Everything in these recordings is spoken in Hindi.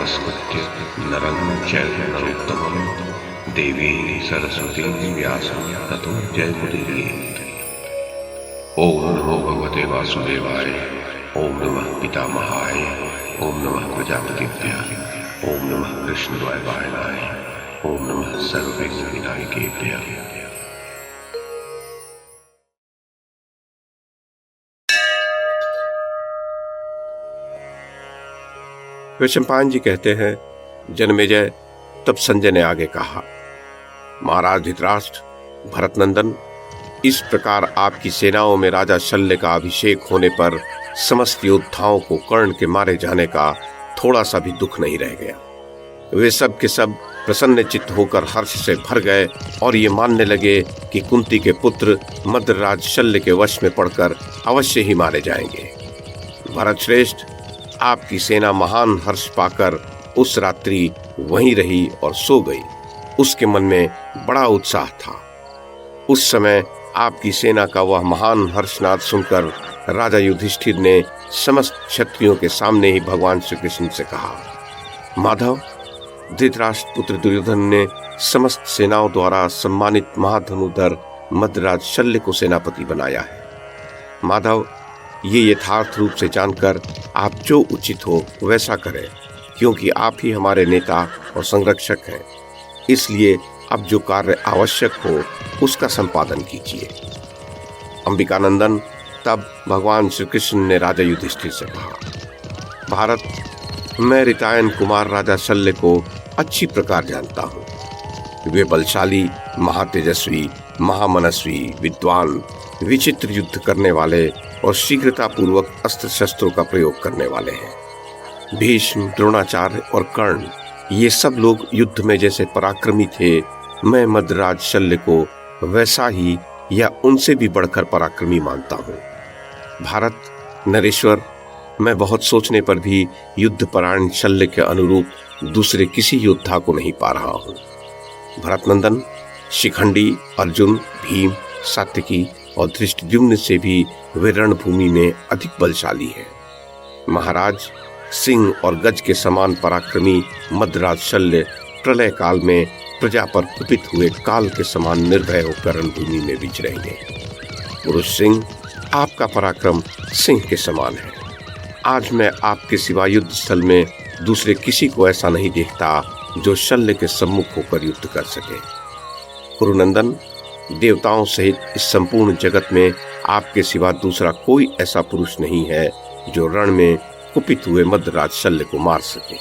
नमस्कृत्य नरं चैव नरोत्तमं देवीं सरस्वतीं व्यासं ततो जयमुदीरयेत्। ओम नमो भगवते वासुदेवाय। ओम नमः पितामहाय। ओम नमः प्रजापतिभ्यः। ओम नमः कृष्णद्वैपायनाय। ओम नमः सर्वविघ्नविनायकेभ्यः। वैशंपायन जी कहते हैं, जन्मेजय तब संजय ने आगे कहा, महाराज धृतराष्ट्र, भरतनंदन, इस प्रकार आपकी सेनाओं में राजा शल्य का अभिषेक होने पर समस्त योद्धाओं को कर्ण के मारे जाने का थोड़ा सा भी दुख नहीं रह गया। वे सब के सब प्रसन्न चित्त होकर हर्ष से भर गए और ये मानने लगे कि कुंती के पुत्र मद्रराज शल्य के वश में पड़कर अवश्य ही मारे जाएंगे। भरत श्रेष्ठ, आपकी सेना महान हर्ष पाकर उस रात्रि वहीं रही और सो गई। उसके मन में बड़ा उत्साह था। उस समय आपकी सेना का वह महान हर्षनाद सुनकर राजा युधिष्ठिर ने समस्त क्षत्रियों के सामने ही भगवान श्री कृष्ण से कहा, माधव, धृतराष्ट्र पुत्र दुर्योधन ने समस्त सेनाओं द्वारा सम्मानित महाधनुधर मद्रराज शल्य को सेनापति बनाया है। माधव, ये यथार्थ रूप से जानकर आप जो उचित हो वैसा करें, क्योंकि आप ही हमारे नेता और संरक्षक हैं। इसलिए अब जो कार्य आवश्यक हो उसका संपादन कीजिए। अंबिकानंदन, तब भगवान श्री कृष्ण ने राजा युधिष्ठिर से कहा, भारत, मैं रितायन कुमार राजा शल्य को अच्छी प्रकार जानता हूँ। वे बलशाली, महातेजस्वी, महामनस्वी, विद्वान, विचित्र युद्ध करने वाले और शीघ्रता पूर्वक अस्त्र शस्त्रों का प्रयोग करने वाले हैं। भीष्म, द्रोणाचार्य और कर्ण, ये सब लोग युद्ध में जैसे पराक्रमी थे, मैं मद्रराज शल्य को वैसा ही या उनसे भी बढ़कर पराक्रमी मानता हूँ। भारत, नरेश्वर, मैं बहुत सोचने पर भी युद्धपरायण शल्य के अनुरूप दूसरे किसी योद्धा को नहीं पा रहा हूँ। भरतनंदन, शिखंडी, अर्जुन, भीम, सात्यकी और धृष्टद्युम्न से भी वे रणभूमि में अधिक बलशाली हैं। महाराज, सिंह और गज के समान पराक्रमी मद्रराज शल्य प्रलय काल में प्रजा पर कुपित हुए काल के समान निर्भय होकर रणभूमि में विचरेंगे। पुरुष सिंह, आपका पराक्रम सिंह के समान है। आज मैं आपके सिवा युद्ध स्थल में दूसरे किसी को ऐसा नहीं देखता जो शल्य के सम्मुख होकर युद्ध कर सके। कुरुनंदन, देवताओं सहित इस संपूर्ण जगत में आपके सिवा दूसरा कोई ऐसा पुरुष नहीं है जो रण में कुपित हुए मद्रराज शल्य को मार सके।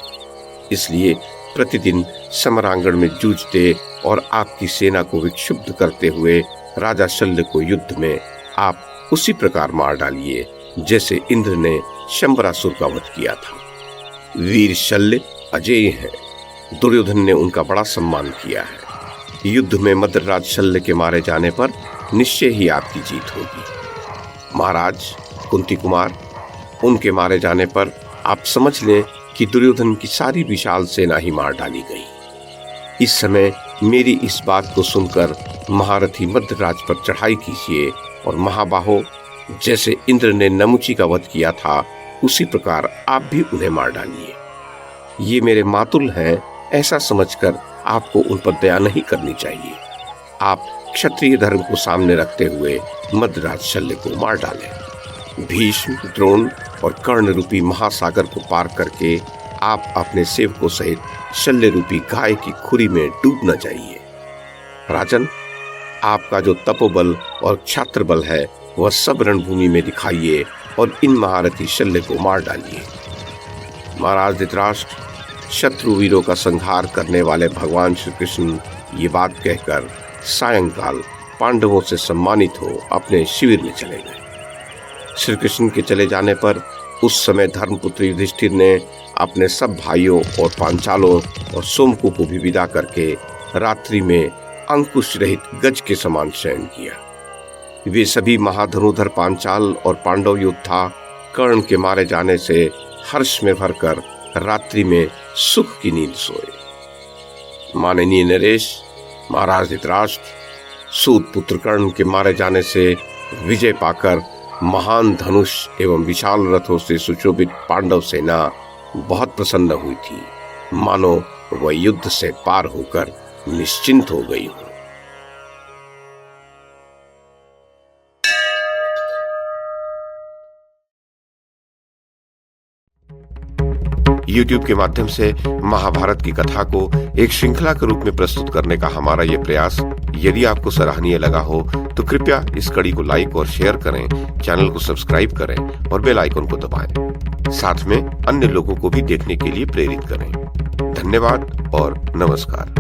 इसलिए प्रतिदिन समरांगण में जूझते और आपकी सेना को विक्षुब्ध करते हुए राजा शल्य को युद्ध में आप उसी प्रकार मार डालिए जैसे इंद्र ने शंबरासुर का वध किया था। वीर शल्य अजेय है। दुर्योधन ने उनका बड़ा सम्मान किया है। युद्ध में मद्रराज शल्य के मारे जाने पर निश्चय ही आपकी जीत होगी। महाराज कुंती कुमार, उनके मारे जाने पर आप समझ लें कि दुर्योधन की सारी विशाल सेना ही मार डाली गई। इस समय मेरी इस बात को सुनकर महारथी मद्रराज पर चढ़ाई कीजिए और महाबाहो, जैसे इंद्र ने नमुची का वध किया था उसी प्रकार आप भी उन्हें मार डालिए। ये मेरे मातुल हैं, ऐसा समझकर आपको उन पर दया नहीं करनी चाहिए। आप क्षत्रिय धर्म को सामने रखते हुए मद्रराज शल्य को मार डालें। भीष्म, द्रोण और कर्ण रूपी महासागर को पार करके आप अपने सेवकों सहित शल्य रूपी गाय की खुरी में डूब न जाइए। राजन, आपका जो तपोबल और क्षात्र बल है वह सब रणभूमि में दिखाइए और इन महारथी शल्य को मार डालिए। महाराज धृतराष्ट्र, शत्रु वीरों का संहार करने वाले भगवान श्री कृष्ण ये बात कहकर सायंकाल पांडवों से सम्मानित हो अपने शिविर में चले गए। श्री कृष्ण के चले जाने पर उस समय धर्मपुत्र युधिष्ठिर ने अपने सब भाइयों और पांचालों और सोमको को भी विदा करके रात्रि में अंकुश रहित गज के समान शयन किया। वे सभी महाधनुधर पांचाल और पांडव योद्धा कर्ण के मारे जाने से हर्ष में भरकर रात्रि में सुख की नींद सोए। माननीय नरेश, महाराज धृतराष्ट्र, सूत पुत्र कर्ण के मारे जाने से विजय पाकर महान धनुष एवं विशाल रथों से सुशोभित पांडव सेना बहुत प्रसन्न हुई थी। मानो वह युद्ध से पार होकर निश्चिंत हो गई हो। YouTube के माध्यम से महाभारत की कथा को एक श्रृंखला के रूप में प्रस्तुत करने का हमारा यह प्रयास यदि आपको सराहनीय लगा हो तो कृपया इस कड़ी को लाइक और शेयर करें, चैनल को सब्सक्राइब करें और बेल आइकन को दबाएं। साथ में अन्य लोगों को भी देखने के लिए प्रेरित करें। धन्यवाद और नमस्कार।